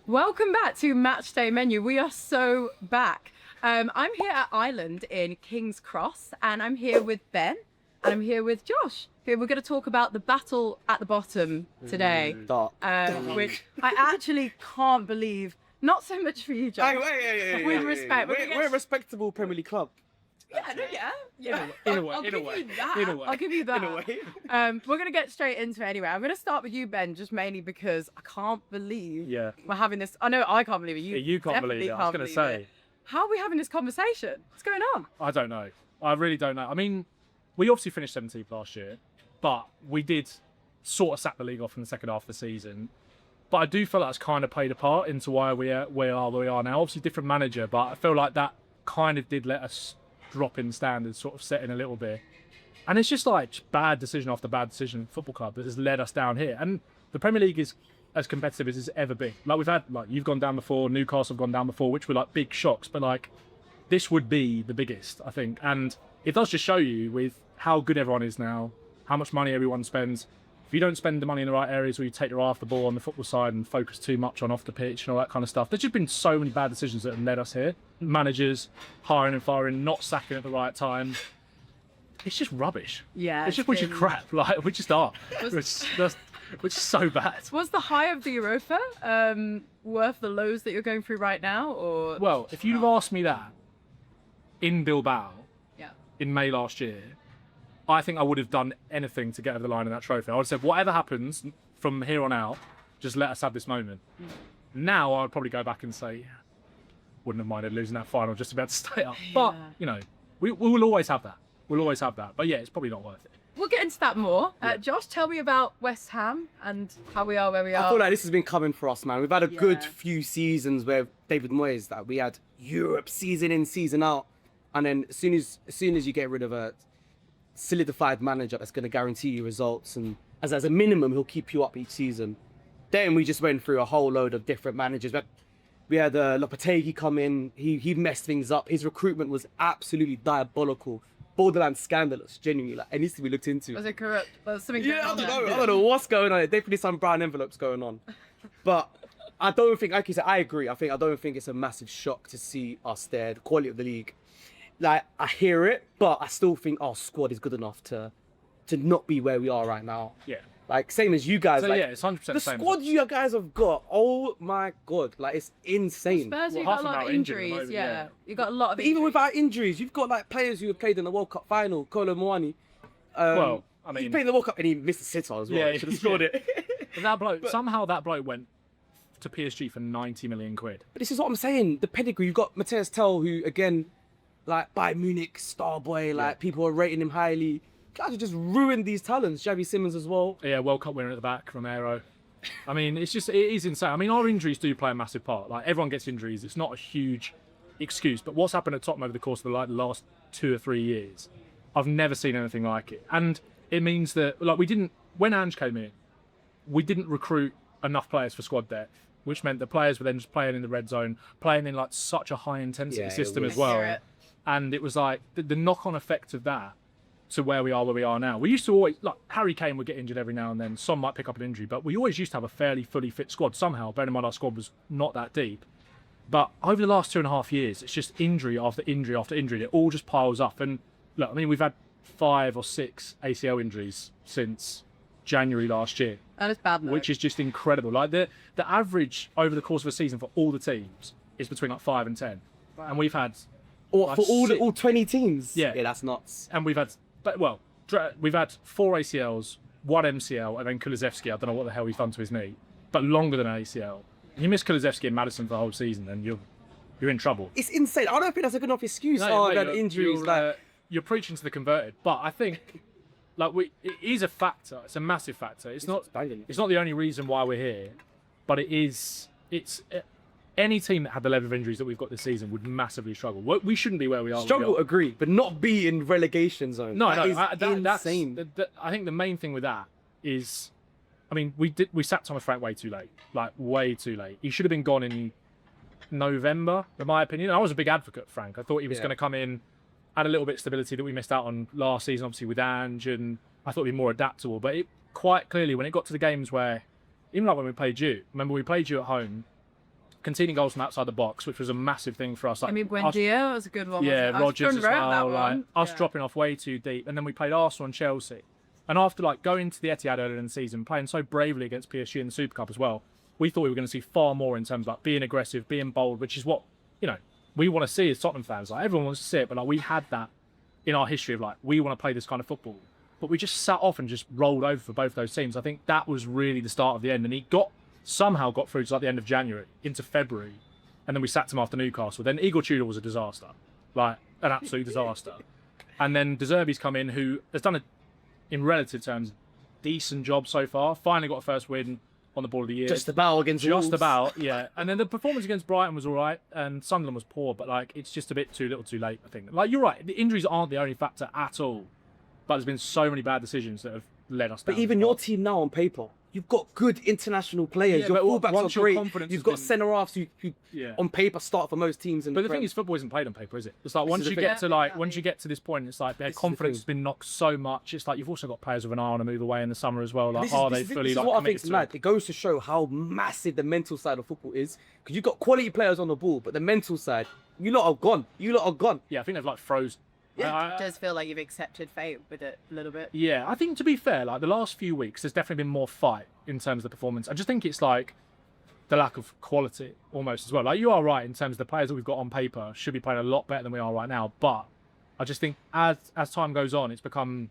Welcome back to Matchday Menu. We are so back. I'm here at Island in King's Cross, and I'm here with Ben, and I'm here with Josh. Here we're going to talk about the battle at the bottom today, which I actually can't believe. Not so much for you, Josh. With respect, we're a respectable Premier League club. Yeah. In a way. I'll give you that. We're gonna get straight into it anyway. I'm gonna start with you, Ben, just mainly because I can't believe we're having this. I know I can't believe it. You can't believe it. I was gonna say. How are we having this conversation? What's going on? I don't know. I really don't know. I mean, we obviously finished 17th last year, but we did sort of sack the league off in the second half of the season. But I do feel like that's kind of played a part into why we are where we are now. Obviously, different manager, but I feel like that kind of did let us drop in standards, sort of setting a little bit. And it's just like bad decision after bad decision in football club that has led us down here. And the Premier League is as competitive as it's ever been. Like we've had, like you've gone down before, Newcastle have gone down before, which were like big shocks, but like this would be the biggest, I think. And it does just show you with how good everyone is now, how much money everyone spends. If you don't spend the money in the right areas, or you take your eye off the ball on the football side and focus too much on off the pitch and all that kind of stuff, there's just been so many bad decisions that have led us here. Managers hiring and firing, not sacking at the right time. It's just rubbish. Yeah, it's just just crap. Like we just are, which is so bad. Was the high of the Europa worth the lows that you're going through right now, or? Well, if you'd have asked me that in Bilbao, in May last year, I think I would have done anything to get over the line in that trophy. I would have said, whatever happens from here on out, just let us have this moment. Now I'd probably go back and say, wouldn't have minded losing that final just to be able to stay up. But, you know, we will always have that. We'll always have that. But yeah, it's probably not worth it. We'll get into that more. Josh, tell me about West Ham and how we are where we are. I feel like this has been coming for us, man. We've had a good few seasons where David Moyes, that we had Europe season in, season out. And then as soon as you get rid of a solidified manager that's going to guarantee you results, and as a minimum he'll keep you up each season, then we just went through a whole load of different managers. We had Lopetegui come in. He messed things up. His recruitment was absolutely diabolical, borderline scandalous, genuinely. Like, it needs to be looked into. Was it corrupt? Was something I don't know what's going on. Definitely some brown envelopes going on. But I don't think, like you said, I agree. I don't think it's a massive shock to see us there, the quality of the league. Like, I hear it, but I still think our squad is good enough to not be where we are right now. Yeah. Like, same as you guys. So like, yeah, it's 100% the same. squad you guys have got, oh my God, like, it's insane. Spurs, you've got a lot of injuries, you got a lot of injuries. Even without injuries, you've got like players who have played in the World Cup final, Kolo Muani. Well, I mean, he played in the World Cup and he missed the sitter as well. Yeah, he should have scored it. But that bloke, somehow that bloke went to PSG for 90 million quid. But this is what I'm saying. The pedigree, you've got Matthias Tell, who again, like Bayern Munich star boy, like people are rating him highly. Guys have just ruined these talents. Xavi Simons as well. Yeah, World Cup winner at the back, Romero. I mean, it is insane. I mean, our injuries do play a massive part. Like, everyone gets injuries. It's not a huge excuse. But what's happened at Tottenham over the course of the last 2 or 3 years, I've never seen anything like it. And it means that, like, when Ange came in, we didn't recruit enough players for squad depth, which meant that players were then just playing in the red zone, playing in like such a high intensity system as well. And it was like the knock-on effect of that to where we are now. We used to always, like, Harry Kane would get injured every now and then. Some might pick up an injury, but we always used to have a fairly fully fit squad somehow. Bearing in mind our squad was not that deep. But over the last 2.5 years, it's just injury after injury after injury. It all just piles up. And look, I mean, we've had 5 or 6 ACL injuries since January last year. That is bad, though. Which is just incredible. Like the average over the course of a season for all the teams is between like 5 and 10. Wow. And we've had... Or for all 20 teams? Yeah, that's nuts. And we've had 4 ACLs, 1 MCL, and then Kulusevski. I don't know what the hell he's done to his knee, but longer than an ACL. You miss Kulusevski and Maddison for the whole season, and you're in trouble. It's insane. I don't think that's a good enough excuse. Injuries. You're preaching to the converted, but I think it is a factor. It's a massive factor. It's not the only reason why we're here, but it's any team that had the level of injuries that we've got this season would massively struggle. We shouldn't be where we are. Agree, but not be in relegation zone. That's insane. I think the main thing with that is, I mean, we sacked Thomas Frank way too late, like way too late. He should have been gone in November, in my opinion. I was a big advocate of Frank. I thought he was going to come in, add a little bit of stability that we missed out on last season, obviously with Ange, and I thought he'd be more adaptable. But it quite clearly, when it got to the games where, even like when we played you, remember we played you at home. conceding goals from outside the box, which was a massive thing for us. Like, I mean, Buendia was a good one. yeah, wasn't it? Rodgers as well. Like, One. us Yeah. dropping off way too deep, and then we played Arsenal and Chelsea. And after like going to the Etihad earlier in the season, playing so bravely against PSG in the Super Cup as well, we thought we were going to see far more in terms of like being aggressive, being bold, which is what we want to see as Tottenham fans. Like everyone wants to see it, but like we had that in our history of like we want to play this kind of football. But we just sat off and just rolled over for both those teams. I think that was really the start of the end, and he somehow got through to like the end of January into February, and then we sacked him after Newcastle. Then Igor Tudor was a disaster, like an absolute disaster. And then De Zerbi's come in, who has done in relative terms, decent job so far. Finally got a first win on the Ball of the Year. Just about against Just Wolves. about, yeah. And then the performance against Brighton was all right, and Sunderland was poor, but like it's just a bit too little too late, I think. Like you're right, the injuries aren't the only factor at all, but there's been so many bad decisions that have led us down. But even your team now on paper, you've got good international players. Yeah, your but fullbacks once are your great. confidence You've has got been- centre-halves who Yeah. on paper start for most teams. In But the Prem. thing is, football isn't played on paper, is it? It's like This once is the you thing. get to like Yeah, once you get to this point, it's like their This is the confidence thing. has been knocked so much. It's like you've also got players with an eye on a move away in the summer as well. Like, This are is, they this, fully this is like what I think committed is to mad. it? It goes to show how massive the mental side of football is. Because you've got quality players on the ball, but the mental side, you lot are gone. You lot are gone. Yeah, I think they've like frozen. Yeah. It does feel like you've accepted fate with it a little bit. Yeah, I think to be fair, like the last few weeks, there's definitely been more fight in terms of the performance. I just think it's like the lack of quality almost as well. Like you are right in terms of the players that we've got on paper should be playing a lot better than we are right now. But I just think as time goes on, it's become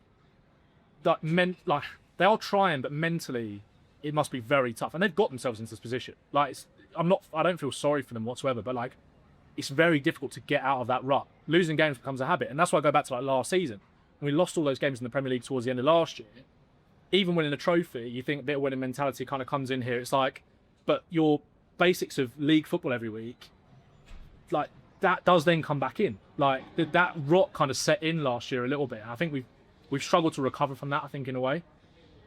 like they are trying, but mentally it must be very tough. And they've got themselves into this position. Like I don't feel sorry for them whatsoever, but like it's very difficult to get out of that rut. Losing games becomes a habit, and that's why I go back to like last season. When we lost all those games in the Premier League towards the end of last year, even winning a trophy, you think a bit of winning mentality kind of comes in here. It's like, but your basics of league football every week, like that does then come back in. Like that rot kind of set in last year a little bit. I think we've struggled to recover from that, I think, in a way.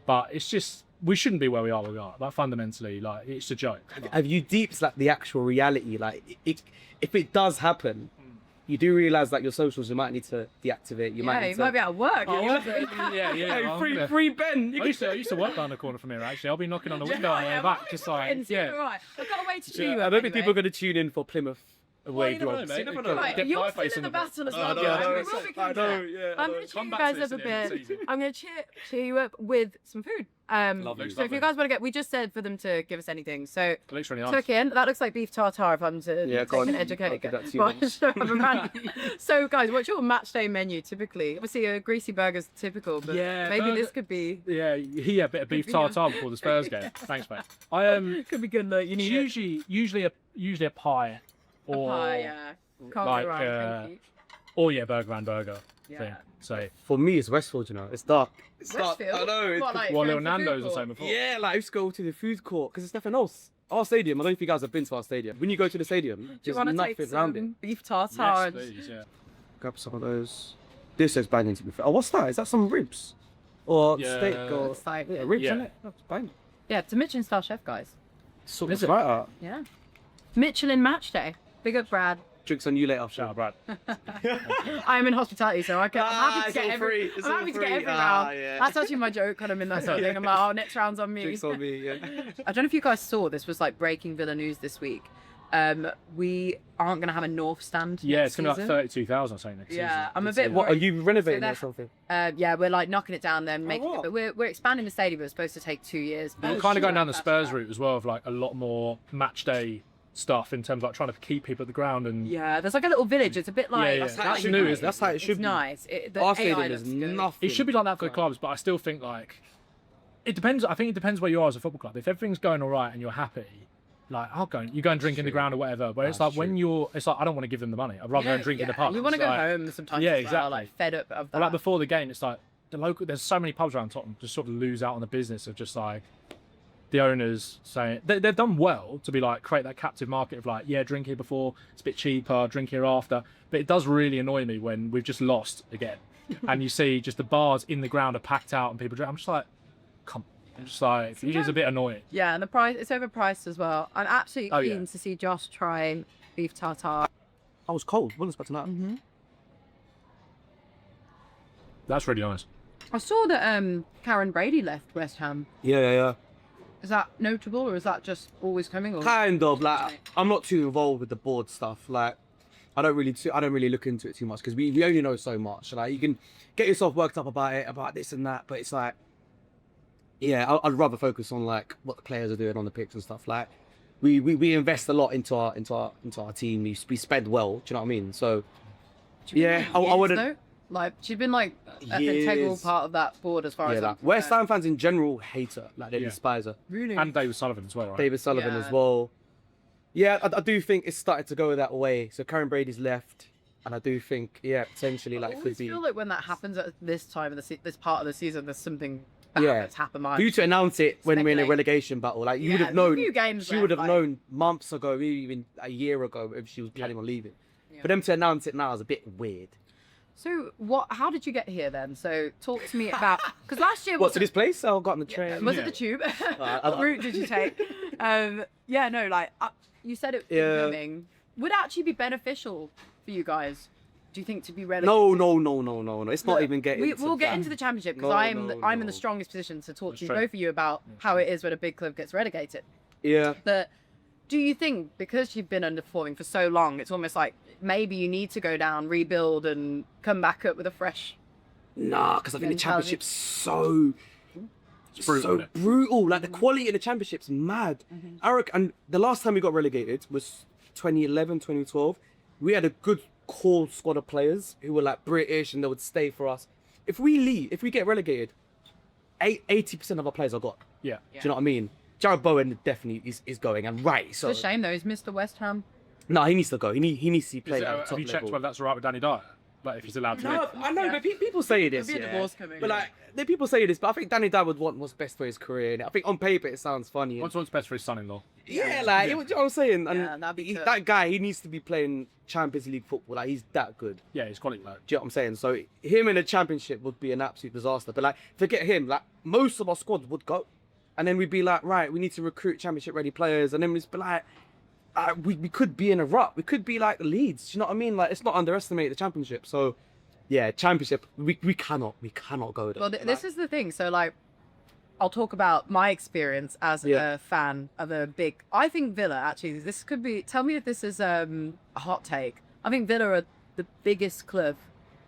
But it's just we shouldn't be where we are. Like fundamentally, like it's a joke. Have you deeped like the actual reality? Like if it does happen, you do realise that your socials you might need to deactivate. You might need You to. might be out of work. yeah. Hey, I'm free, gonna- free Ben. You I used to work down the corner from here. Actually, I'll be knocking on the window on the way Yeah, back, just like Right. I've got a way to cheer you I up. don't think anyway. people are going to tune in for Plymouth away you never know, jobs. mate. You never You know. never Right, Get you're my still face in in the the- battle as I well. know, guys. I know, We will I be know, content. yeah, I I'm know. going to cheer Come you back guys to up us a at the end of the bit. season. I'm going to cheer you up with some food. Lovely. So if you guys want to get, we just said for them to give us anything. So It looks really nice. took in, that looks like beef tartare if I'm to Yeah, take go on. an I'll educated give guess. that to you Right, once. so I'm a man. So guys, what's your match day menu typically? Obviously a greasy burger's typical, but Yeah, maybe burger- this could be Yeah, a bit of beef be yours. tartare before the Spurs game. Thanks, mate. I could be good. Look, you need it. usually a pie, A or pie, yeah. Can't like, go wrong. Thank you. or burger and burger thing. Yeah. So For me, it's Westfield. You know, it's dark. It's dark. Westfield? I know. It's What, like what going little for food Nando's or court? something before. Yeah, like I used to go to the food court because there's nothing else. Our stadium. I don't know if you guys have been to our stadium. When you go to the stadium, Do you there's want to nothing take around it. some beef tartare? Yes, and- please, yeah. Grab some of those. This is banging to be fair. Oh, what's that? Is that some ribs? Or Yeah. steak? Or Looks like yeah, ribs, Yeah. isn't it? That's banging. yeah, it's a Michelin star chef, guys. Sort Is of it? right out. Yeah. Michelin match day. Big up, Brad. Drinks on you later. Shout out, Brad. I'm in hospitality, so I'm happy to it's get all every. free. It's I'm all happy to free. get every Ah, round. yeah. That's actually my joke when I'm in that sort of thing. I'm like, oh, next round's on me. Drinks on me. Yeah. I don't know if you guys saw this was like breaking Villa news this week. We aren't gonna have a North stand. Yeah, next it's gonna be like season. 32,000 or something next Yeah, season. I'm a It's, bit What are worried. you renovating So or something? Yeah, we're like knocking it down, then making what? it. But we're expanding the stadium. It was supposed to take 2 years. but We're kind of going down the that's Spurs that. route as well, of like a lot more match day stuff in terms of like trying to keep people at the ground and Yeah, there's like a little village. It's a bit like yeah. That's how That's it should new, be. isn't it? That's how it it's should be. nice. The Our AI stadium is looks good. nothing. it should be like that for the clubs, but I still think like it depends. I think it depends where you are as a football club. If everything's going all right and you're happy, like you go and drink in the ground or whatever. But it's like when it's like I don't want to give them the money. I'd rather go and drink in the pub. We want to It's go like- home sometimes. Yeah, as well, exactly. like fed up of that. Or like before the game, it's like there's so many pubs around Tottenham just sort of lose out on the business of just like the owners saying they've done well to be like create that captive market of like, yeah, drink here before, it's a bit cheaper, drink here after. But it does really annoy me when we've just lost again and you see just the bars in the ground are packed out and people drink. I'm just like, come on. I'm just like, it is a bit annoying. Yeah, and the price, it's overpriced as well. I'm absolutely Oh, keen yeah. to see Josh try beef tartare. I was cold. Wasn't expecting that. Mm-hmm. That's really nice. I saw that Karen Brady left West Ham. Yeah. Is that notable, or is that just always coming? Or? Kind of like I'm not too involved with the board stuff. Like I don't really look into it too much because we only know so much. Like you can get yourself worked up about this and that, but it's like, yeah, I'd rather focus on like what the players are doing on the pitch and stuff. Like we invest a lot into our team. We spend well. Do you know what I mean? So yeah, I wouldn't. Though? Like she's been like an Years. integral part of that board as far as Like, West Ham fans in general hate her. Like they despise her. Really? And David Sullivan as well, right? David Sullivan as well. Yeah, I do think it's started to go that way. So Karen Brady's left, and I do think, potentially, like, it could be. I feel like when that happens at this time of this part of the season, there's something bad that's happened. For you to announce it when we're in a relegation battle, like you would have known. She would have known months ago, maybe even a year ago, if she was planning on leaving. For them to announce it now is a bit weird. So how did you get here then? So talk to me about, because last year to this place? I got on the train. Was it the tube? What route did you take? You said it coming. Would actually be beneficial for you guys, do you think, to be relegated? No. It's not even getting. We'll get into the championship because I'm in the strongest position to talk to you, both of you, about how it is when a big club gets relegated. Yeah. But do you think because you've been underperforming for so long, it's almost like maybe you need to go down, rebuild, and come back up with a fresh? Nah, because I think the championship's so brutal. Like the quality of the championship's mad. And the last time we got relegated was 2011, 2012. We had a good core squad of players who were like British and they would stay for us. If we get relegated, 80% of our players are gone. Yeah. Do you know what I mean? Jared Bowen definitely is going, and right. So it's a shame though. He's Mr. West Ham. No, he needs to go. He needs to play at the top have you checked level. whether that's all right with Danny Dyer? Like if he's allowed to No, leave? I know, but people say this. There'll be a divorce coming. But like, people say this, but I think Danny Dyer would want what's best for his career. And I think on paper it sounds funny. What's best for his son-in-law? You know what I'm saying? And that'd be tough. that guy, he needs to be playing Champions League football. Like he's that good. Yeah, he's quality. Like, Do you know what I'm saying? So him in a championship would be an absolute disaster. But like, forget him. Like most of our squad would go, and then we'd be like, right, we need to recruit championship-ready players, and then we'd be like, we could be in a rut. We could be like Leeds. Do you know what I mean? Like, it's not underestimate the championship. So, yeah, championship. We cannot go there. Well, this is the thing. So, like, I'll talk about my experience as a fan of a big. I think Villa actually. This could be. Tell me if this is a hot take. I think Villa are the biggest club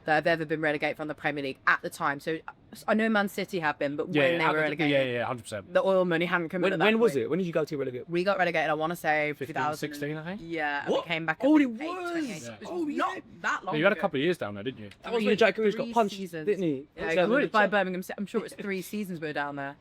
that have ever been relegated from the Premier League at the time. So I know Man City have been, but when they were relegated, 100%. the oil money hadn't come in. When was it? When did you go to relegate? We got relegated, I want to say 2016, I think. Yeah, and What? we came back. Oh, at it 28, was. 28. Yeah. Oh, not that long. You had a ago. couple of years down there, didn't you? That was when Jack Grealish got 3 punched, seasons. didn't he? Yeah, good by Birmingham City. I'm sure it's 3 seasons we were down there.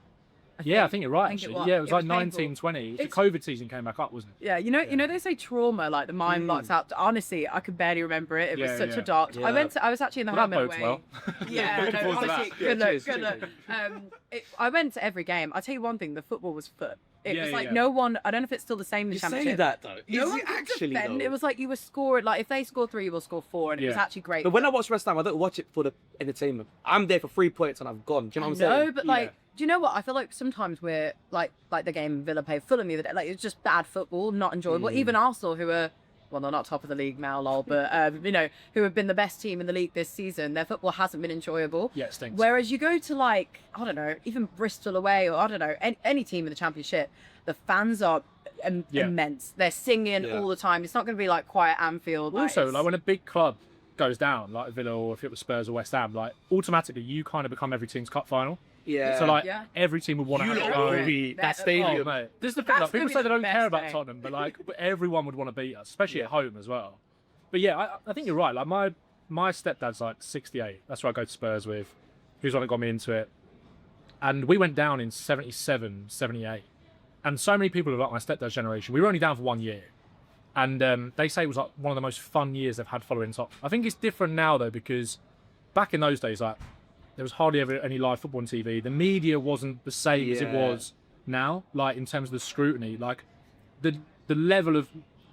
I think you're right. think it Actually. was. Yeah, it was It like was 19, 20. The COVID season came back up, wasn't it? Yeah, you know they say trauma, like the mind blocks out. Honestly, I could barely remember it. It was such a dark. Yeah. I was actually in the Well, home that and bodes away. well. Yeah, Looking no, forward to honestly, that. good Yeah, luck, cheers, good luck. I went to every game. I'll tell you one thing: the football was foot. It was like yeah. no one. I don't know if it's still the same in the You championship. say that though. No Is one it could actually defend. though? It was like you were scoring. Like if they score 3, you will score 4, and it was actually great. But when I watch West Ham, I don't watch it for the entertainment. I'm there for 3 points and I've gone. Do you know what I'm saying? No, but like, do you know what? I feel like sometimes we're like the game Villa played Fulham the other day. Like it's just bad football, not enjoyable. Even Arsenal, who are well, they're not top of the league now, lol, but who have been the best team in the league this season, their football hasn't been enjoyable. Yeah, it stinks. Whereas you go to like I don't know, even Bristol away, or I don't know, any team in the Championship, the fans are immense. They're singing all the time. It's not going to be like quiet Anfield. Also, like when a big club goes down, like Villa or if it was Spurs or West Ham, like automatically you kind of become every team's cup final. Yeah. So like every team would want to have a go. be that Oh, stadium. mate. This is the thing. That's Like, people gonna be say they the don't care best about thing. Tottenham, but like everyone would want to beat us, especially at home as well. But yeah, I think you're right. Like my stepdad's like 68. That's where I go to Spurs with. Who's one that got me into it. And we went down in 77, 78. And so many people of like my stepdad's generation, we were only down for 1 year. And they say it was like one of the most fun years they've had following top. I think it's different now though, because back in those days, like there was hardly ever any live football on TV. The media wasn't the same as it was now, like in terms of the scrutiny. Like the level of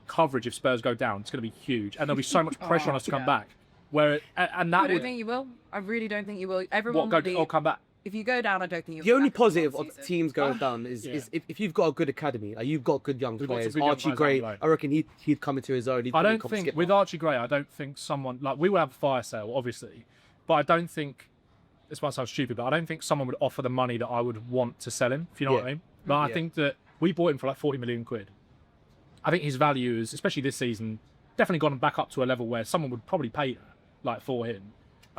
coverage if Spurs go down, it's going to be huge. And there'll be so much pressure on us to come back. And that I don't would... think you will. I really don't think you will. Everyone will be, come back. if you go down, I don't think you will. The only be back in positive one of season. teams going down is if you've got a good academy, like you've got good young We've got some players. good young Archie players Gray, down the I reckon he'd come into his own. He'd I don't become think skipper. with Archie Gray, I don't think someone like we will have a fire sale, obviously, but I don't think this might sound stupid, but I don't think someone would offer the money that I would want to sell him. If you know what I mean? But I think that we bought him for like 40 million quid. I think his value is, especially this season, definitely gone back up to a level where someone would probably pay that, like for him.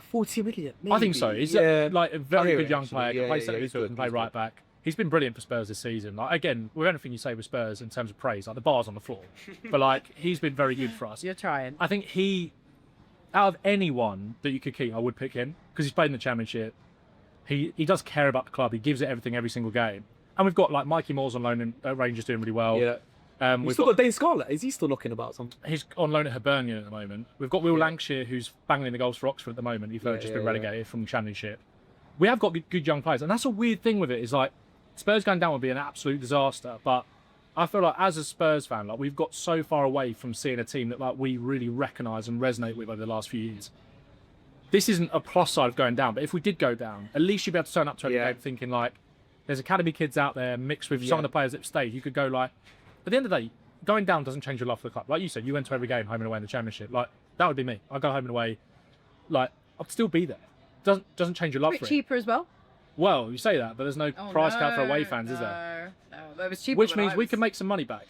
40 million. Maybe. I think so. He's like a very good young player. Can play centre midfield and play right back. He's been brilliant for Spurs this season. Like again, with anything you say with Spurs in terms of praise, like the bar's on the floor, but like he's been very good for us. You're trying. I think out of anyone that you could keep, I would pick him because he's played in the Championship. He does care about the club. He gives it everything every single game. And we've got like Mikey Moore's on loan at Rangers doing really well. Yeah. We've still got Dane Scarlett. Is he still knocking about something? He's on loan at Hibernian at the moment. We've got Will Lancashire, who's banging the goals for Oxford at the moment. He's just been relegated from the Championship. We have got good young players, and that's a weird thing with it. Is like Spurs going down would be an absolute disaster, but I feel like as a Spurs fan, like we've got so far away from seeing a team that like we really recognise and resonate with over the last few years. This isn't a plus side of going down, but if we did go down, at least you'd be able to turn up to every game thinking like, there's academy kids out there mixed with some of the players that have stayed. You could go like, at the end of the day, going down doesn't change your love for the club. Like you said, you went to every game home and away in the Championship. Like that would be me. I'd go home and away. Like I'd still be there. Doesn't change your love A for bit it. cheaper as well. Well, you say that, but there's no price cap for away fans, is there? No, it was cheaper. Which means we can make some money back.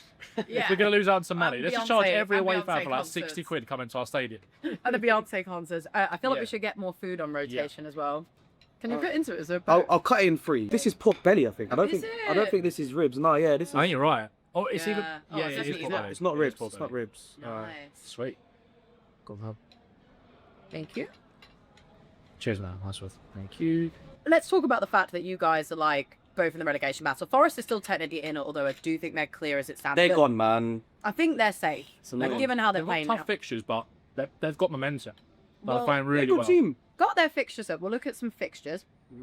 Yeah. If we're going to lose out on some money, let's just charge every away Beyonce fan for like concerts. 60 quid coming to our stadium. And the Beyonce concerts. I feel like we should get more food on rotation as well. Can you fit into it as a I'll cut it in 3. This is pork belly, I think. I don't think this is ribs. No, this is. I think you're right. Oh, it's Yeah. even. Oh, Yeah, it's it is definitely pork that. belly. It's not It is ribs. pork It's not belly. ribs. Nice. Sweet. Go on, hub. Thank you. Cheers, man. Nice one. Thank you. Let's talk about the fact that you guys are like both in the relegation battle. Forest is still technically in, although I do think they're clear as it stands. They're But gone, man. I think they're safe. Like, given how they're They've got playing tough now. fixtures, but they've got momentum. Well, They're playing They're a really good well. team. Got their fixtures up. We'll look at some fixtures. So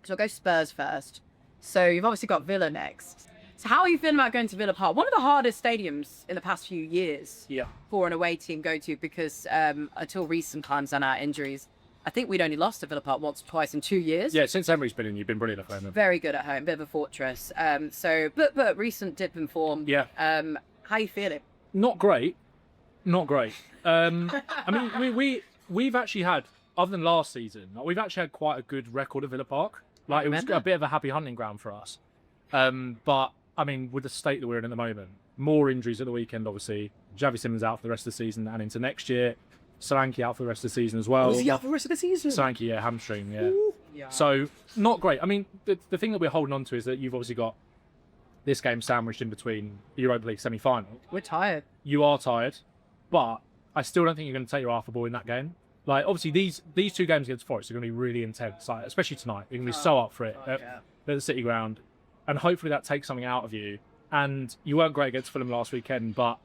we'll go Spurs first. So you've obviously got Villa next. So how are you feeling about going to Villa Park? One of the hardest stadiums in the past few years Yeah. for an away team go to because until recent times and our injuries, I think we'd only lost to Villa Park once or twice in 2 years. Yeah, since Emery's been in, you've been brilliant at home. Very good at home, bit of a fortress. But recent dip in form. Yeah. How you feeling? Not great. Not great. I mean, we've actually had, other than last season, like, we've actually had quite a good record at Villa Park. Like, it was a bit of a happy hunting ground for us. But, I mean, with the state that we're in at the moment, more injuries at the weekend, obviously. Javi Simmons out for the rest of the season and into next year. Solanke out for the rest of the season as well. Was he out for the rest of the season? Solanke, yeah, hamstring, yeah. Yeah. So, not great. I mean, the thing that we're holding on to is that you've obviously got this game sandwiched in between the Europa League semi-final. We're tired. You are tired, but I still don't think you're going to take your half a ball in that game. Like, obviously, these 2 games against Forest are going to be really intense, like, especially tonight. You're going to be so up for it at the City Ground. And hopefully that takes something out of you. And you weren't great against Fulham last weekend, but,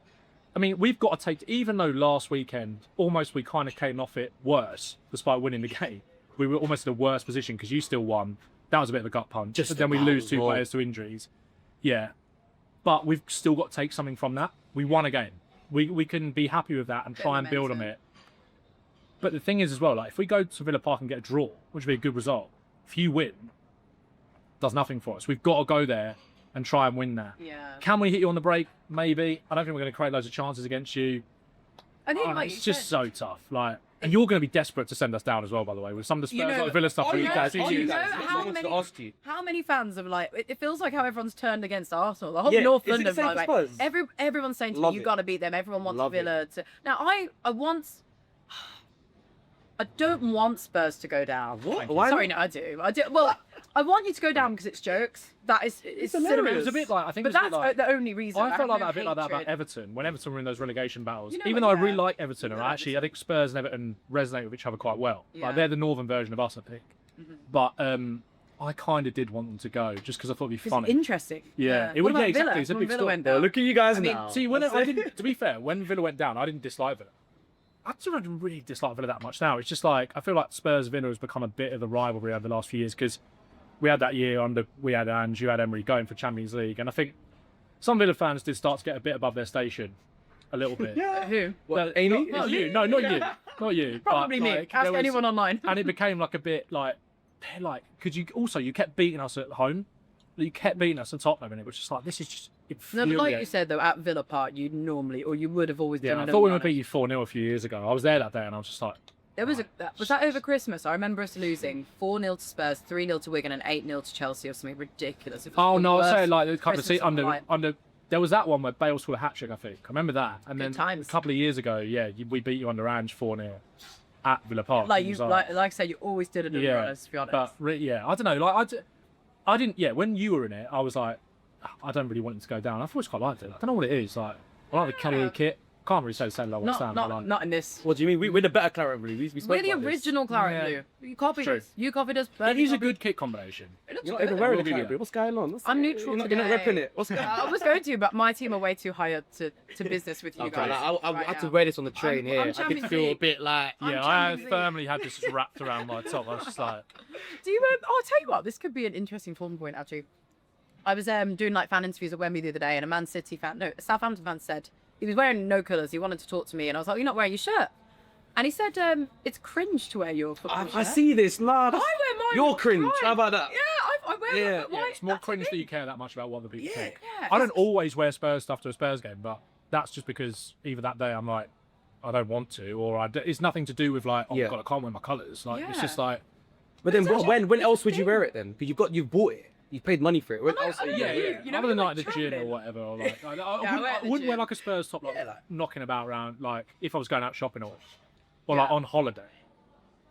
I mean, we've got to take... Even though last weekend, almost we kind of came off it worse, despite winning the game. We were almost in a worse position because you still won. That was a bit of a gut punch. But then we lose 2 players to injuries. Yeah. But we've still got to take something from that. We won a game. We can be happy with that and try and build on it. But the thing is as well, like if we go to Villa Park and get a draw, which would be a good result, if you win, does nothing for us. We've got to go there and try and win that. Yeah. Can we hit you on the break? Maybe. I don't think we're going to create loads of chances against you. I think It's just so tough. Like, and you're going to be desperate to send us down as well, by the way, with some of the Spurs like Villa stuff. How many fans have like? It feels like how everyone's turned against Arsenal. The whole North London, by the way. Everyone's saying to me, "You got to beat them." Everyone wants Villa to. Now, I don't want Spurs to go down. What? Why? Sorry, no, I do. Well, I want you to go down because it's jokes. It's It was a bit like I think. But that's the only reason. I felt like have that a bit like that about hatred. Everton when Everton were in those relegation battles. You know Even what, though I really yeah. like Everton, and I think Spurs and Everton resonate with each other quite well. Yeah. Like they're the northern version of us, I think. But I kind of did want them to go just because I thought it'd be funny. It's interesting. Yeah, it What would. Yeah, about Villa? exactly. It's a When big Villa story. went down? Look at you guys I mean, now. See, when I didn't. To be fair, when Villa went down, I didn't dislike Villa. I don't really dislike Villa that much now. It's just like I feel like Spurs Villa has become a bit of a rivalry over the last few years because we had that year we had Ange, you had Emery going for Champions League, and I think some Villa fans did start to get a bit above their station, a little bit. Who? What, Amy? Not you. No, not you. Not you. Probably but, me. like, Ask there was- anyone online. and it became like a bit like because you kept beating us at home. You kept beating us at Tottenham, and it was just like this is just. No, but like you said though, at Villa Park, you'd normally, or you would have always Yeah, done. I thought we would beat you 4-0 a few years ago. I was there that day, and I was just like, There was was that over Christmas? I remember us losing 4-0 to Spurs, 3-0 to Wigan, and 8-0 to Chelsea or something ridiculous. It was Oh the no, I worst say like a couple of Christmas seasons of my life. under. There was that one where Bale scored a hat trick, I think. I remember that. And then times. a couple of years ago, we beat you under Ange 4-0 at Villa Park. Like It you, was like I said, you always did it under us, to be honest. But I don't know. Like I didn't. Yeah, when you were in it, I was like, I don't really want it to go down. I've always quite liked it. I don't know what it is. Like I like the Kelly kit. Can't really say the same like West Ham. Not in this. What do you mean? We're the better claret blue. We spoke We're the about this. original claret blue. You copied True. us. You copied us. It Burnley is a copied- good kit combination. It looks You're not good. even wearing the We'll do claret that. blue. What's going on? I'm neutral You're today. not repping it. What's going on? I was going to, but my team are way too high up to business with you Okay, guys. I right had to now. wear this on the train I'm here. I did Champions feel a League. bit like. I'm Yeah, I Champions League. firmly had this wrapped around my top. I was just like, Do you? I'll tell you what. This could be an interesting form point actually. I was doing like fan interviews at Wembley the other day, and a Southampton fan said he was wearing no colours. He wanted to talk to me, and I was like, "You're not wearing your shirt." And he said, "It's cringe to wear your football shirt." I see this. Nah, that's, I wear mine. you're all the cringe. time. How about that? Yeah, I wear Yeah. it. But yeah, why? it's more That's cringe the that you thing. care that much about what the people think. Yeah, I don't always wear Spurs stuff to a Spurs game, but that's just because either that day I'm like, I don't want to, or it's nothing to do with like, oh Yeah. God, I can't wear my colours. Like it's Yeah. just like, But then It's when actually else would you thing. wear it then? Because you've bought it. You paid money for it. When I know, else? I know. yeah, you- yeah. you know Other when than you're, like the like, gym or travelling. whatever, or like, I I wouldn't, wear I the wouldn't wear gym. like a Spurs top, like Yeah, like- knocking about around, like if I was going out shopping or like Yeah. on holiday.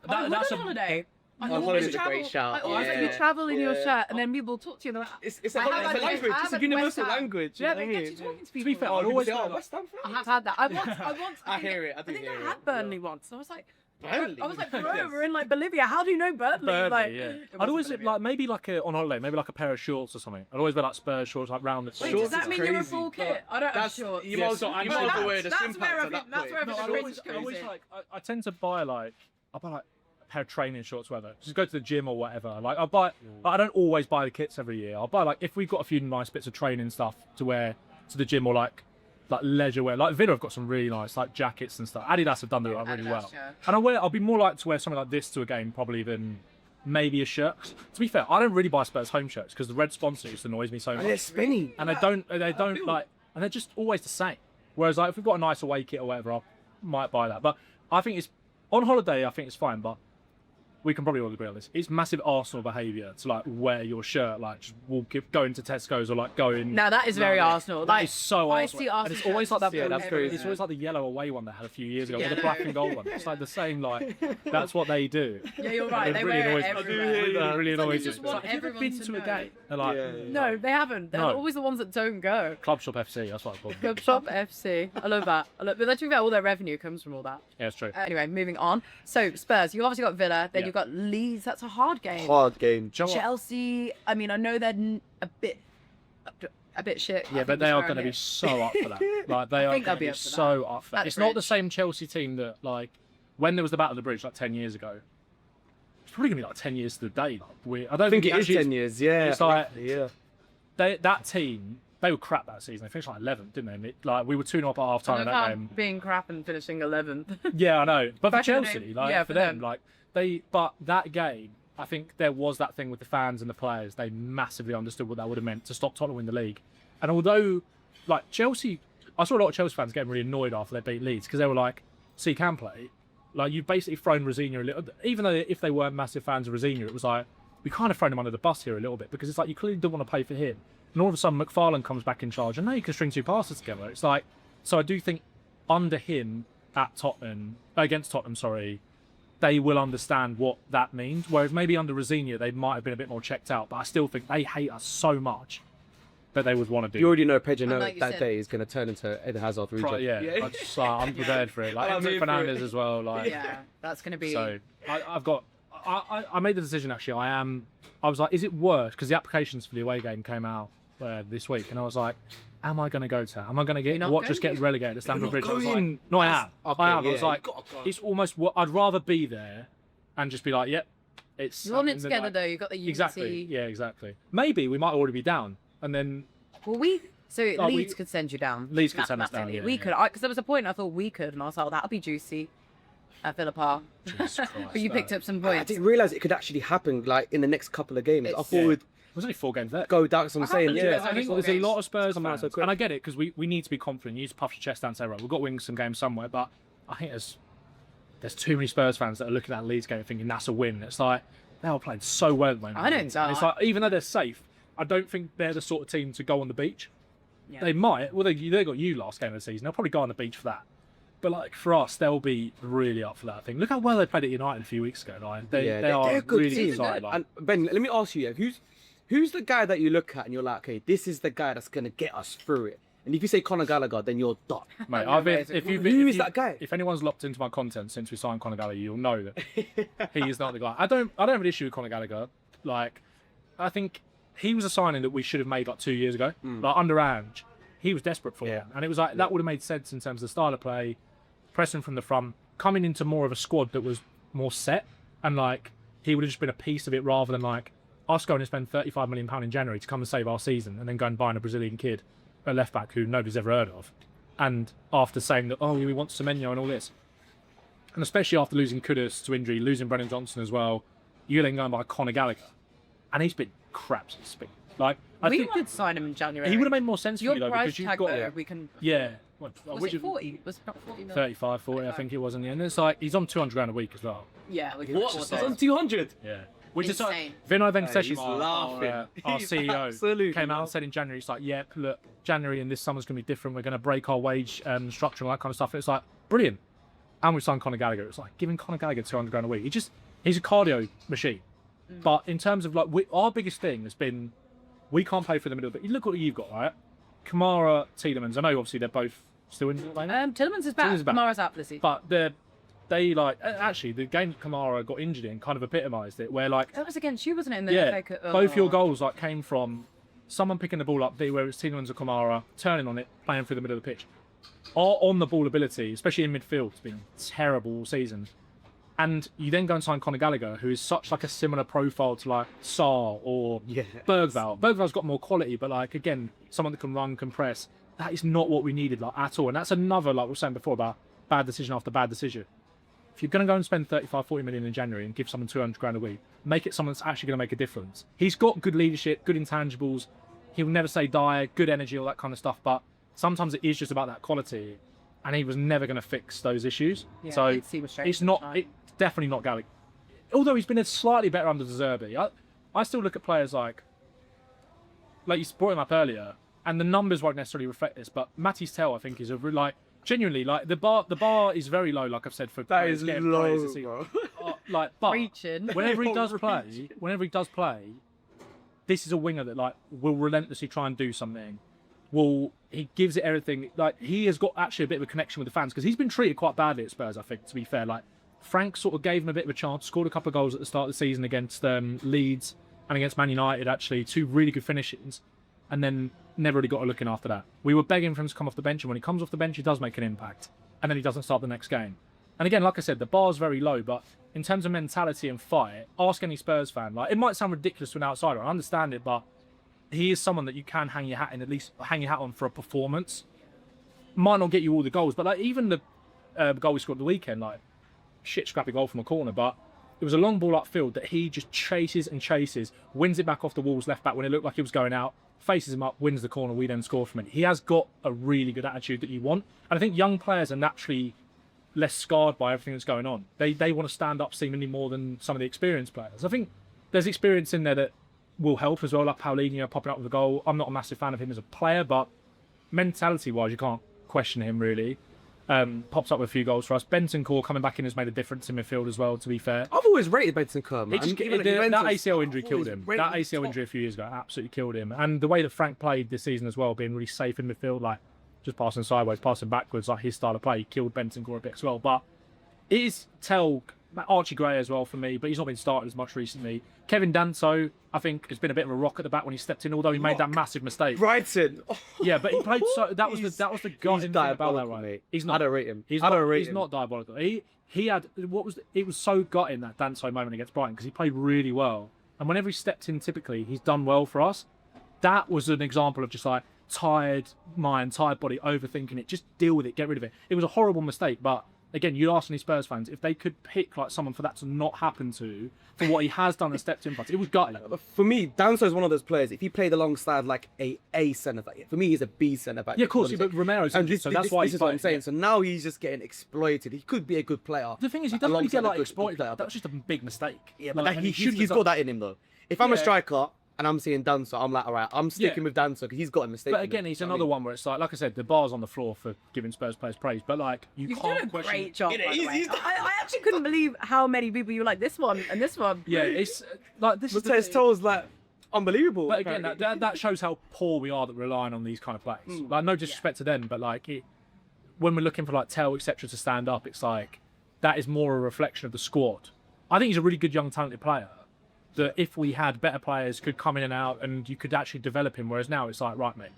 That's on holiday. I On always holiday's a travel- great shout, I always yeah. you travel in your Yeah. shirt, and then people talk to you. And they're like, It's a I have language. I It's have a at universal West Ham. language. Yeah, you they know get what I you mean? talking to be people. fair, Oh, I'd people always say, wear, oh, like- West Ham I fan? have had that. I think I hear it. I do think hear I it. had Burnley once. I was like, Burnley? I was like, bro, we're in like Bolivia. How do you know Burnley? Burnley, like, yeah. it I'd wasn't always Bolivia. like maybe like on holiday, maybe like a pair of shorts or something. I'd always wear like Spurs shorts like round the Wait, Shorts does that is mean you're a crazy, full but kit? I don't have That's shorts. you Yeah, might as so well I'm you not- might as well that's- wear the that's shin where pants I at that think- that's point. where I No, think I the always, cringe I always comes in. like I tend to buy like a pair of training shorts, whether just go to the gym or whatever. Like I don't always buy the kits every year. I'll buy like if we've got a few nice bits of training stuff to wear to the gym or like leisure wear. Like Villa have got some really nice like jackets and stuff. Adidas have done that really Adidas, well. yeah. And I'll be more like to wear something like this to a game probably than maybe a shirt. To be fair, I don't really buy Spurs home shirts because the red sponsor just annoys me so And much. it's spinny. And they don't like, and they're just always the same. Whereas like if we've got a nice away kit or whatever, I might buy that. But I think it's on holiday. I think it's fine, but we can probably all agree on this. It's massive Arsenal behaviour to like wear your shirt, like just go into Tesco's or like go in. Now that is very Arsenal. That Like is so I Arsenal. see And Arsenal. it's always like that. Yeah, that's crazy. It's always like the yellow away one they had a few years ago, or Yeah, the no. black and gold one. It's like the same. Like that's what they do. Yeah, you're right. It They really wear annoys it me. everywhere. It really It's like annoys they me. just want Have you ever everyone been to to a know. game? They're like, Yeah. No, they haven't. They're No. always the ones that don't go. Club Shop FC. That's what it's called. Club Shop FC. I love that. But let's think about all their revenue comes from all that. Yeah, it's true. Anyway, moving on. So Spurs, you've obviously got Villa, then Yeah. you've got Leeds. That's a hard game. Hard game. Do you know what? Chelsea. I mean, I know they're a bit shit. I Yeah, think but they we're are swearing going to be here. so up for that. Like they are think they'll going to be be up for so up for that. That's It's not the rich. same Chelsea team that like when there was the Battle of the Bridge like 10 years ago. It's probably going to be like 10 years to the day. I don't I think it is actually 10 years. Yeah. it's like- roughly, yeah. that team. They were crap that season. They finished like 11th, didn't they? Like we were 2-0 up at half time I in love that how game. being crap and finishing 11th. Yeah, I know. But for Back in the Chelsea, day, like yeah, for for them, them. like but that game, I think there was that thing with the fans and the players. They massively understood what that would have meant to stop Tottenham in the league. And although, like Chelsea, I saw a lot of Chelsea fans getting really annoyed after they beat Leeds because they were like, "So you can play." Like you've basically thrown Rosenior a little. Even though if they weren't massive fans of Rosenior, it was like we kind of thrown him under the bus here a little bit because it's like you clearly don't want to pay for him. And all of a sudden, McFarlane comes back in charge, and now you can string two passes together. It's like, so I do think under him against Tottenham, sorry, they will understand what that means. Whereas maybe under Rosenior, they might have been a bit more checked out. But I still think they hate us so much that they would want to do. You already know Pedro And like you that said- day is going to turn into Eden Hazard reject. Yeah, I just, I'm prepared for it. Like I'm Enzo here for Fernandez it. as well. Like Yeah, that's going to be. so, I made the decision actually. I was like, is it worse? Because the applications for the away game came out this week, and I was like, am I going to go to that? Am I going to get not what just going? get relegated at Stamford not Bridge? I was like, going. no, I am. Okay, I am. I yeah, was like, you gotta go. it's almost what I'd rather be there and just be like, yep, it's. You want it and then, together like, though. You've got the unity. Exactly. Yeah, exactly. Maybe we might already be down, and then Well, So Oh, Leeds could send you down. Leeds could send us down, mathematically. yeah, We yeah. could, because there was a point I thought we could, and I was like, oh, that'll be juicy at Villa Park. Jesus Christ, But you picked up some I points. didn't realise it could actually happen like in the next couple of games. I It's- thought we'd There's only 4 games left. go down. That's what I'm saying. Yeah, Yeah. I I think four there's a games. lot of Spurs Come out fans, so quick. and I get it because we need to be confident. You need to puff your chest down and say, right, we've got to win some games somewhere. But I think there's there's too many Spurs fans that are looking at Leeds game thinking that's a win. It's like they are playing so well at the moment. I don't know. It's like even though they're safe, I don't think they're the sort of team to go on the beach. Yeah. They might. Well, they got you last game of the season. They'll probably go on the beach for that. But like for us, they'll be really up for that thing. Look how well they played at United a few weeks ago. Like, they are they're a good really team. excited. Like. And Ben, let me ask you, who's the guy that you look at and you're like, okay, this is the guy that's gonna get us through it. And if you say Conor Gallagher, then you're done. Mate, Who is that guy? If anyone's locked into my content since we signed Conor Gallagher, you'll know that he is not the guy. I don't have an issue with Conor Gallagher. Like, I think he was a signing that we should have made like 2 years ago. Like under Ange, he was desperate for it, and it was like that would have made sense in terms of the style of play, pressing from the front, coming into more of a squad that was more set, and like he would have just been a piece of it rather than like us going and spend £35 million in January to come and save our season, and then go and buying a Brazilian kid, a left back who nobody's ever heard of, and after saying that we want Semenyo and all this, and especially after losing Kudus to injury, losing Brennan Johnson as well, you then go and buy Conor Gallagher, and he's been crap since spring. Like we did sign him in January. he would have made more sense for Your you though price because you've tag, got though, we can. yeah. Was Which it 40? Was it not 40 million? 35, 40, I think it was in the end. It's like he's on £200 a week as well. Yeah, we can What? afford It's that. on 200. Yeah. Which is Insane. Vinay He's Venkateshwar, laughing. our He's CEO, absolutely came out and said in January, it's like, yeah, look, January and this summer's going to be different. We're going to break our wage structure and all that kind of stuff. And it's like, brilliant. And we signed Conor Gallagher. It's like giving Conor Gallagher £200 a week. He's a cardio machine. But in terms of like, our biggest thing has been, we can't play for the middle. But you look what you've got, right? Kamara, Tielemans. I know obviously they're both still in. Tielemans is back. Tielemans is back. Kamara's out for this season. But they like actually the game Kamara got injured in kind of epitomised it, where like That was against you, wasn't it? In the FA Cup? both your goals like came from someone picking the ball up, whether it's Tielemans or Kamara, turning on it, playing through the middle of the pitch. Our on the ball ability, especially in midfield, has been terrible all season. And you then go and sign Conor Gallagher, who is such like a similar profile to like Sarr or Bergvall. Bergvall's got more quality, but like again, someone that can run, can press. That is not what we needed like at all. And that's another, like we were saying before, about bad decision after bad decision. If you're going to go and spend 35, 40 million in January and give someone £200 a week, make it someone that's actually going to make a difference. He's got good leadership, good intangibles. He'll never say die, good energy, all that kind of stuff. But sometimes it is just about that quality. And he was never going to fix those issues. Yeah, so it's not, it's definitely not Gallagher. Although he's been a slightly better under De Zerbi. I still look at players like you brought him up earlier, and the numbers won't necessarily reflect this, but Matty's Tell, I think, is a like genuinely like the bar is very low, like I've said, for That is getting low, players to see. bro. But Preaching. whenever he does play, this is a winger that like will relentlessly try and do something. He gives it everything. Like he has got actually a bit of a connection with the fans because he's been treated quite badly at Spurs, I think, to be fair. Like Frank sort of gave him a bit of a chance, scored a couple of goals at the start of the season against Leeds and against Man United, actually, 2 really good finishes, and then never really got a look in after that. We were begging for him to come off the bench, and when he comes off the bench, he does make an impact, and then he doesn't start the next game. And again, like I said, the bar's very low, but in terms of mentality and fight, ask any Spurs fan. Like it might sound ridiculous to an outsider, I understand it, but he is someone that you can hang your hat in, at least hang your hat on for a performance. Might not get you all the goals, but like even the goal we scored at the weekend, like shit scrappy goal from a corner, but it was a long ball upfield that he just chases and chases, wins it back off the Wolves left back when it looked like he was going out, faces him up, wins the corner, we then score from it. He has got a really good attitude that you want. And I think young players are naturally less scarred by everything that's going on. They want to stand up seemingly more than some of the experienced players. I think there's experience in there that will help as well, like Paulinho popping up with a goal. I'm not a massive fan of him as a player, but mentality-wise, you can't question him really. Pops up with a few goals for us. Bentancur coming back in has made a difference in midfield as well, to be fair. I've always rated Bentancur, man. That ACL injury killed him. That ACL injury a few years ago absolutely killed him. And the way that Frank played this season as well, being really safe in midfield, like just passing sideways, passing backwards, like his style of play, killed Bentancur a bit as well. But it is Archie Gray as well for me, but he's not been started as much recently. Kevin Danso, I think, has been a bit of a rock at the back when he stepped in, although he made that massissive mistake. Brighton. Oh, yeah, but he played so. That was the gut thing about that, right? Mate. He's not. I don't rate him. He's not diabolical. He had it was so gutting that Danso moment against Brighton because he played really well, and whenever he stepped in, typically he's done well for us. That was an example of just like tired mind, tired body, overthinking it. Just deal with it, get rid of it. It was a horrible mistake, but again, you ask any Spurs fans if they could pick like someone for that to not happen to, for what he has done and stepped in front. It was gutting. For me, Danso is one of those players. If he played alongside like a centre back, for me he's a B centre back. Yeah, of course. But Romero's injured, so that's why this is what I'm saying. So now he's just getting exploited. He could be a good player. The thing is, he doesn't really get alongside a like good exploited. player, That was just a big mistake. Yeah, but Like, that, and he's got that in him though. If I'm a striker and I'm seeing Danso, I'm like, all right, I'm sticking with Danso because he's got a mistake. But again, he's another one where it's like I said, the bar's on the floor for giving Spurs players praise. But like, you You've can't done a question. great job, by the He's- way. he's- I actually couldn't believe how many people you were like, this one and this one. Yeah, it's like this. Is the Matej's thing. toe is like unbelievable. But again, that shows how poor we are that we're relying on these kind of plays. Like, no disrespect to them, but like, when we're looking for like Tell, etc., to stand up, it's like that is more a reflection of the squad. I think he's a really good young talented player. That if we had better players, could come in and out, and you could actually develop him. Whereas now it's like, right, mate,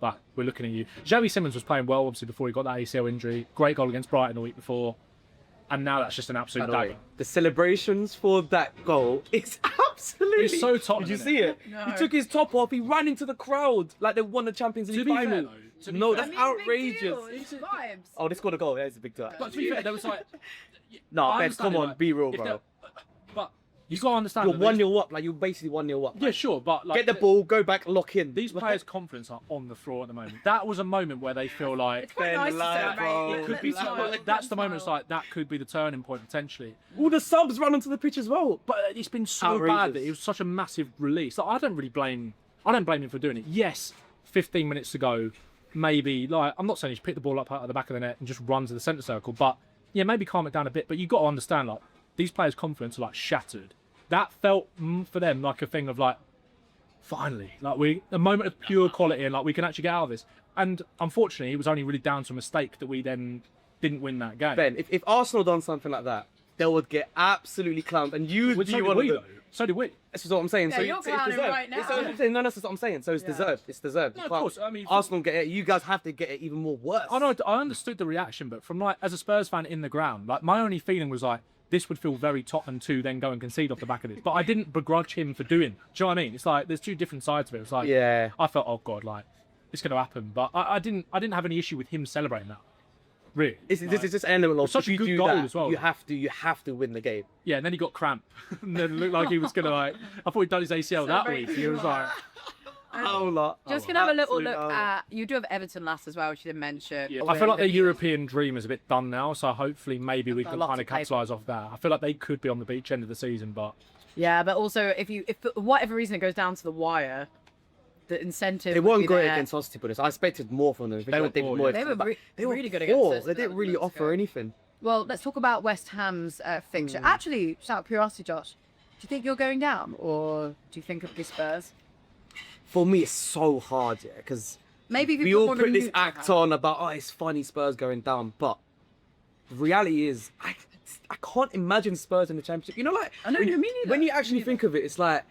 like we're looking at you. Joey Simmons was playing well, obviously, before he got that ACL injury. Great goal against Brighton the week before, and now that's just an absolute dagger. The celebrations for that goal, it's absolutely. It's so Tottenham, Did you isn't see it? No. He took his top off. He ran into the crowd like they won the Champions League be fair, final. though, to be No, fair- that's I mean, big outrageous. deal. It's vibes. Oh, they scored a goal. Yeah, it's a big deal. But to be fair, there was like, No, I Ben, understand come it, on, like, be real, if bro. there- But you got to understand. You're that these- 1-0 up. Like you're basically 1-0 up. Yeah, sure, but like Get the ball, go back, lock in. These players' confidence are on the floor at the moment. That was a moment where they feel like It's quite Ben nice to Lyle, celebrate. bro. it could be. That's the moment. It's like that could be the turning point potentially. all the subs run onto the pitch as well. But it's been so Outrageous. bad that it was such a massive release. Like, I don't blame him for doing it. Yes, 15 minutes to go, maybe. Like, I'm not saying he should pick the ball up out of the back of the net and just run to the centre circle, but yeah, maybe calm it down a bit. But you've got to understand, like, these players' confidence are like shattered. That felt for them like a thing of like, finally, like a moment of pure quality and like we can actually get out of this. And unfortunately, it was only really down to a mistake that we then didn't win that game. Ben, if Arsenal done something like that, they would get absolutely clowned, and you would Which be so one did we, of though. them. So did we. This is what I'm saying. Yeah, so you're it's clowning deserved. right now. It's what I'm saying. No, that's what I'm saying. So it's deserved. It's deserved. No, You of can't- course, I mean, Arsenal get it. You guys have to get it even more worse. I know. I understood the reaction, but from like as a Spurs fan in the ground, like my only feeling was like this would feel very Tottenham to then go and concede off the back of this. But I didn't begrudge him for doing. Do you know what I mean? It's like there's two different sides of it. It's like Yeah. I felt, oh god, like it's going to happen, but I didn't have any issue with him celebrating that. Really, This is just an element of such a if you good do goal that, as well. You have to win the game. yeah. And then he got cramp, and then it looked like he was going to like. I thought he'd done his ACL that Celebrate week. He was like, Oh, lot. Just gonna have a little Absolute look hell. at. You do have Everton last as well, which you didn't mention. yeah. I feel like their European dream is a bit done now, so hopefully maybe we Got a can lot kind to of play for. capitalise off that. I feel like they could be on the beach end of the season, but Yeah, but also if for whatever reason it goes down to the wire, the incentive. They would weren't be great there. against us, to be honest. I expected more from them. They were poor, yeah. They were They were really good poor. against us. They didn't really Let's offer go. anything. Well, let's talk about West Ham's fixture. Actually, just out of curiosity, Josh, do you think you're going down, or do you think of the Spurs? For me, it's so hard, yeah, because Maybe if you we put all more of a put this neutral act hat. on about, oh, it's funny Spurs going down, but the reality is, I can't imagine Spurs in the Championship. You know, like I know, when, me neither. when you actually think of it, it's like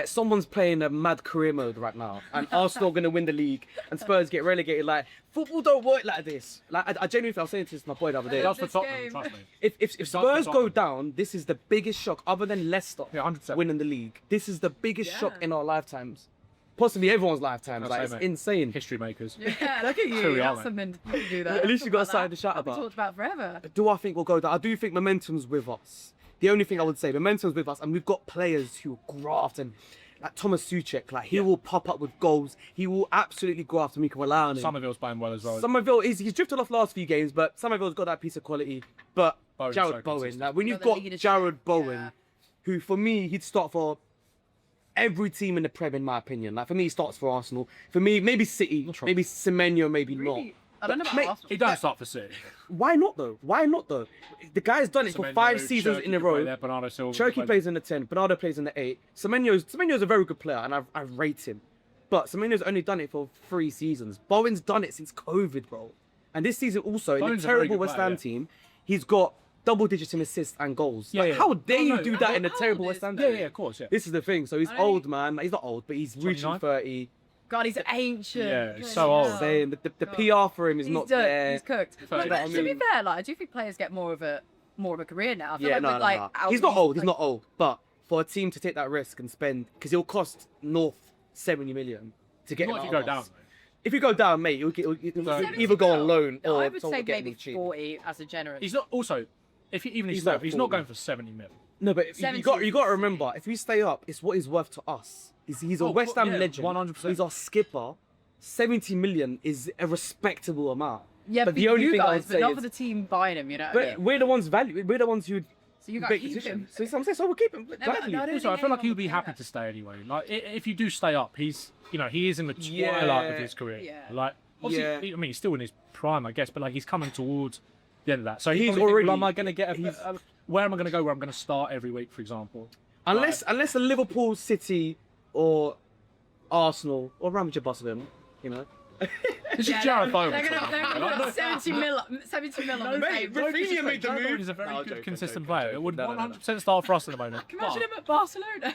someone's playing a mad career mode right now, and Arsenal going to win the league, and Spurs get relegated. Like football don't work like this. Like I genuinely, I was saying this to my boy the other day. that's for This Tottenham. game. Trust me. If for Spurs go Tottenham. down, this is the biggest shock, other than Leicester Yeah, 100%. winning the league. This is the biggest shock Yeah. in our lifetimes, possibly everyone's lifetimes. I'd Like say, it's mate. insane. History makers. Yeah, look at Who you. we are, That's mate. something you can do that. At least you got Talk something about to shout that. That'll be about. talked about forever. Do I think we'll go down? I do think momentum's with us. The only thing I would say, momentum's with us, and we've got players who graft, and like Thomas Souček, like he will pop up with goals. He will absolutely graft, and we can rely on him. Somerville's playing well as well. Somerville he's drifted off last few games, but Somerville's got that piece of quality. But Bowen's Jared so Bowen, consistent. like when you've the got leadership, Jared Bowen, yeah. who for me he'd start for every team in the Prem, in my opinion. Like for me, he starts for Arsenal. For me, maybe City, Not sure. maybe Semenyo, maybe Really? I don't know about Mate, Arsenal. He don't start for City. Why not though? Why not though? The guy's done it for Semenyo, 5 seasons Cherki in a could play row. there, Bernardo Silva Cherki could play plays in the 10, Bernardo plays in the 8. Semenyo's a very good player, and I rate him. But Semenyo's only done it for 3 seasons. Bowen's done it since COVID, bro. And this season also, in Bowen's a a very terrible good West player, Ham yeah. team, he's got double digits in assists and goals. Yeah, Like, yeah. how dare Oh, you no. do that in a How terrible old West is Ham Yeah, team? yeah, of course, yeah. This is the thing. So he's I know old, man. He's not old, but he's reaching 29? 30. God, he's ancient. Yeah, he's Bloody so old. hell. Saying the God. PR for him is He's not done. there. He's cooked. Do But you know what I to be mean? fair, like I do think players get more of a career now. I feel Yeah, like no, with, no, like, no. Albion, He's not old. He's like- not old. But for a team to take that risk and spend, because he'll cost North 70 million to get Not him if out you go of down. us. if you go down, mate, you'll either go on loan or I would say get maybe cheap. 40 as a generous. He's not also. If he, even He's he's not not, he's not 40. going for 70 mil. No, but you 70 got is to insane. remember, if we stay up, it's what he's worth to us. He's a Oh, West Ham yeah, legend. 100%. He's our skipper. 70 million is a respectable amount. Yeah, but for the only you thing I guys, would but say not is, for the team buying him, you know what I but mean? we're the ones we're the ones who So you got to make keep decisions. him. So I'm saying, so we'll keep him. but Gladly. I don't Also, I think feel like he anyone would be will happy care. to stay anyway. Like, if you do stay up, he's, he is in the twilight Yeah. of his career. Yeah. Like, obviously, Yeah. I mean, he's still in his prime, I guess, but like he's coming towards the end of that. So He's he's already. already- Well, am I going to get where am I going to go? Where I'm going to start every week, for example? Unless a Liverpool, City, or Arsenal or Real Madrid, Barcelona, This Yeah, is Jared Bowen. They're going to put 70 mil on the mate, table. Rafinha made the Jared Bowen move. is a very No, good, joking, consistent joking, player. It would joking. No, no, no. 100% start for us at the moment. Imagine But- him at Barcelona.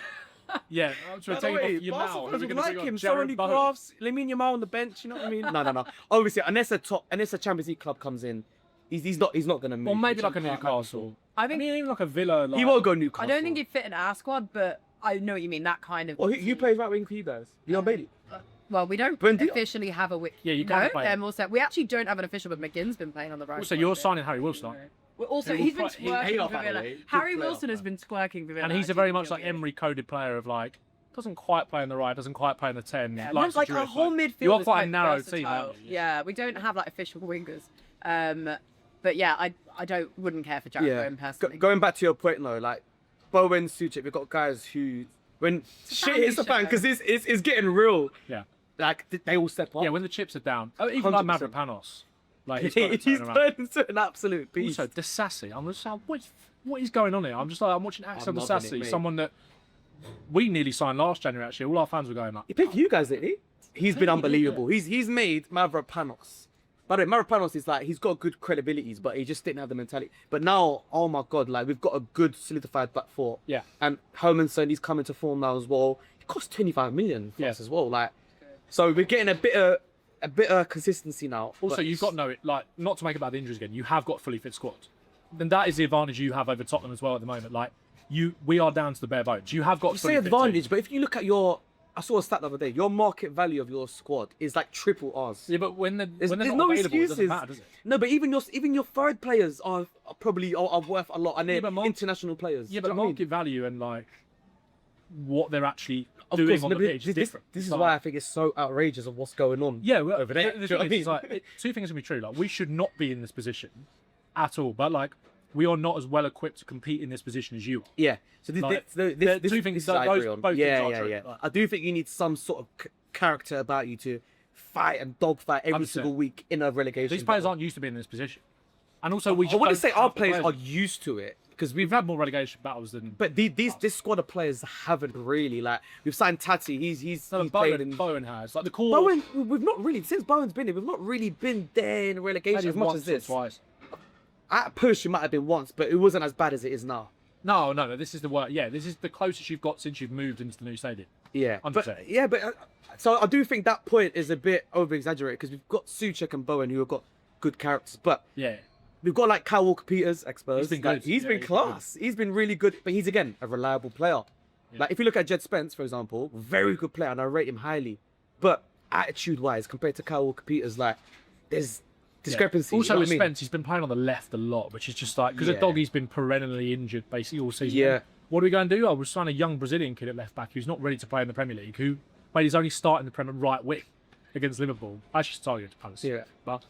Yeah, I'm trying to By take the him way, off you now. Barcelona Who's would gonna like bring on him. Jared Sorry, Bowen? Crafts, Lamine Yamal on the bench. You know what I mean? No. Obviously, unless a Champions League club comes in, he's not gonna move. Or maybe Which like a I'm quite happy Newcastle. I I think mean, even like a Villa. Like, He won't go Newcastle. I don't think he'd fit in our squad, but I know what you mean. That kind of. Well, who plays right wing for you guys? Leon Bailey. Well, we don't Buendia. officially have a Yeah, you can't play. Also, we actually don't have an official, but McGinn's been playing on the right. Also, quite a you're bit. signing Harry Wilson. Well, also, He will he's been play- he- twerking he off, for by the Villa. way. Good Harry player, Wilson has been twerking for Villa. And he's a very much like Emery coded player of like, doesn't quite play in the right, doesn't quite play in the 10. Yeah, likes to like drift, our whole like- midfield. You are is quite a narrow team, versatile. aren't you? Yeah, we don't have like official wingers. But yeah, I wouldn't care for Jared Bowen personally. Going back to your point though, like Bowen, Suchek, we've got guys who, when shit hits the fan, because it's getting real. Yeah. Like they all step up. Yeah, when the chips are down. Oh, even like 100%. Maverick Panos. Like, he's, he's around. turned into an absolute beast. Also, Disassi. I'm just like, what is going on here? I'm just like, I'm watching Axel I'm loving it, Disassi, mate. someone that we nearly signed last January, actually. All our fans were going like, He picked you guys, didn't he? He's been unbelievable. He's made Mavropanos. By the way, Mavropanos is like, he's got good credibilities, but he just didn't have the mentality. But now, oh my God, like we've got a good solidified back four. yeah. And Hermanson, he's coming to form now as well. It costs 25 million for us as well. Like, so we're getting a bit of consistency now. Also, but you've got like, not to make about the injuries again, you have got a fully fit squad. Then that is the advantage you have over Tottenham as well at the moment. Like, we are down to the bare bones. You have got a you fully say fit team. advantage, but if you look at I saw a stat the other day. Your market value of your squad is like triple ours. Yeah, but when they're There's not no available, it excuses. doesn't matter, does it? No, but even your third players are probably worth a lot, and they're but international players. Yeah, Do but you know what I mean? market value and like what they're actually Of doing course, on no, the but pitch is this different. is Like- why I think it's so outrageous of what's going on. Yeah, well, over there. the Do you know what I thing is, mean? like, two things can be true. Like, we should not be in this position at all. But like, we are not as well equipped to compete in this position as you are. Yeah. So this, Like, this two things this I those agree on. both Yeah, things are yeah, true. yeah. Like- I do think you need some sort of character about you to fight and dogfight every 100%. single week in a relegation. These players battle. aren't used to being in this position. And also, we I just want to don't say have our the players are used to it because We've had more relegation battles than. But this squad of players haven't really, like, we've signed Tati. He's played in. Bowen has like the core. Bowen, we've not really, since Bowen's been here, we've not really been there in relegation maybe as much once as this. or twice. At push, it might have been once, but it wasn't as bad as it is now. No. This is the work. Yeah, this is the closest you've got since you've moved into the new stadium. Yeah, 100%. but so I do think that point is a bit over exaggerated because we've got Suchek and Bowen who have got good characters, but Yeah. we've got like Kyle Walker-Peters, ex-Spurs. He's been Like, good. he's Yeah, been he's been class. He's been really good, but he's again a reliable player. Yeah. Like if you look at Jed Spence, for example, very good player, and I rate him highly. But attitude-wise, compared to Kyle Walker-Peters, like there's discrepancy. Also, you know with what I mean? Spence, he's been playing on the left a lot, which is just like because Yeah. the doggy's been perennially injured basically all season. Yeah. What are we going to do? I was signing a young Brazilian kid at left back who's not ready to play in the Premier League, who made his only start in the Premier right wing against Liverpool. Actually, started against Palace. Yeah. But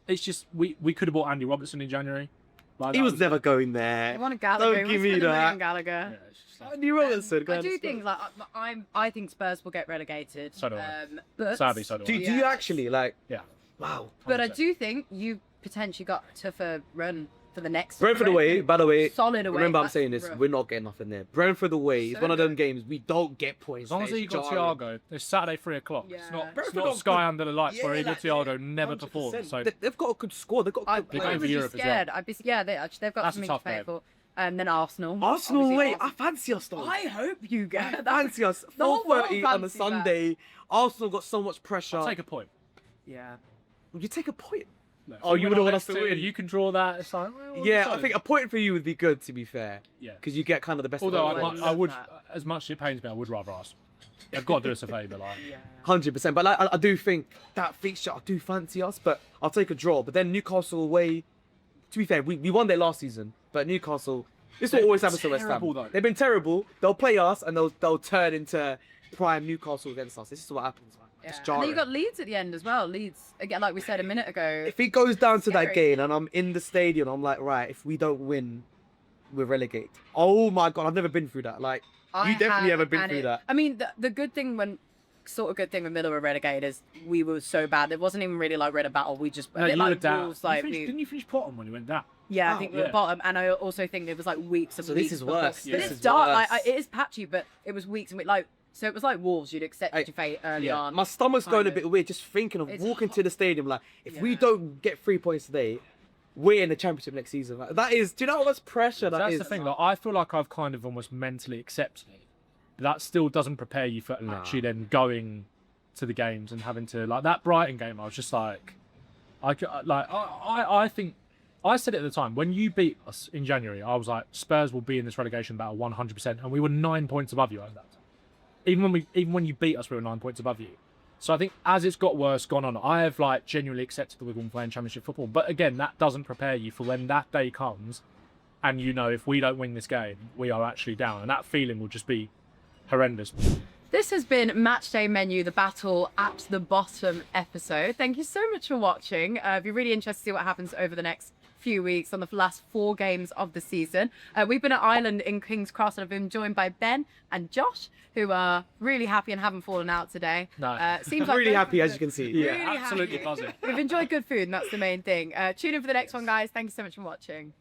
it's just we could have bought Andy Robertson in January. Like, He that was never going there. I want a Gallagher. Don't give me that. Gallagher. Yeah, it's just like, Andy Robertson. I do think like I think Spurs will get relegated. So do I. But sadly, so do I. Do you actually like? Yeah. Wow. But I 100%. do think you potentially got a tougher run for the next. Brentford away, by the way. Solid away. Remember, I'm that's saying this. rough. We're not getting nothing there. Brentford away is So one of them good. games we don't get points. As long as It's you got jarring. Thiago, it's Saturday 3 o'clock. Yeah. It's not, Brentford not got Sky good- under the lights where Igor like, Thiago never 100%. performs. So They've got a good squad. They've got a good They're I going players. for would be Europe as scared. I'd be they've got That's a something tough to play game. for. And then Arsenal. Arsenal, Obviously, wait, Arsenal. I fancy us though. I hope you get that. fancy us. The whole world 4:30 on a fancy that. Sunday. Arsenal got so much pressure. I'll take a point. Yeah. Would you take a point? No, if Oh, we you win wouldn't our want next us to two, win. You can draw that. It's like, well, Yeah, so. I think a point for you would be good, to be fair. Yeah. Because you get kind of the best. Although of both I worlds. would, that. as much as it pains me, I would rather Arsenal. They've got to do us a favour, like. 100%. But like, I do think that fixture, I do fancy us, but I'll take a draw. But then Newcastle away, to be fair, we won there last season, but Newcastle, this will always happen to West Ham. Though. They've been terrible. They'll play us and they'll turn into prime Newcastle against us. This is what happens, man. It's And jarring. then you got Leeds at the end as well. Leeds, again, like we said a minute ago. If it goes down to that Scary. game and I'm in the stadium, I'm like, right, if we don't win, we're relegated. Oh my God, I've never been through that. Like, I you definitely have, haven't been and through that. I mean, the good thing when Middle were relegated is we were so bad. It wasn't even really like we're in a battle. We just No, a bit you were like down. Wolves, like Didn't you finish bottom when you went down? yeah, I Oh, think we were yeah. bottom, and I also think it was like weeks and So weeks. this is before- worse. But This it's is dark. worse. Like, it is patchy, but it was weeks and weeks. Like so, it was like Wolves. You'd accept Hey, your fate early yeah. on. My stomach's kind going a of. bit weird just thinking of It's walking to the stadium. Like, if we Yeah. don't get 3 points today, we're in the championship next season. Like, that is, do you know how much pressure that That's is? the thing. Like, I feel like I've kind of almost mentally accepted it. But that still doesn't prepare you for actually then going to the games and having to like that Brighton game. I was just like, I think I said it at the time when you beat us in January. I was like, Spurs will be in this relegation battle 100%, and we were 9 points above you at that time. Even when you beat us, we were 9 points above you. So I think as it's got worse, gone on, I have like genuinely accepted that we're going to play in Championship football. But again, that doesn't prepare you for when that day comes, and you know if we don't win this game, we are actually down, and that feeling will just be horrendous. This has been Matchday Menu, the battle at the bottom episode. Thank you so much for watching. If you're really interested to see what happens over the next few weeks on the last 4 games of the season. We've been at Ireland in King's Cross and I've been joined by Ben and Josh, who are really happy and haven't fallen out today. No. Seems like really both happy, of as them- you can see. Yeah, Really absolutely happy. buzzing. We've enjoyed good food and that's the main thing. Tune in for the next one, guys. Thank you so much for watching.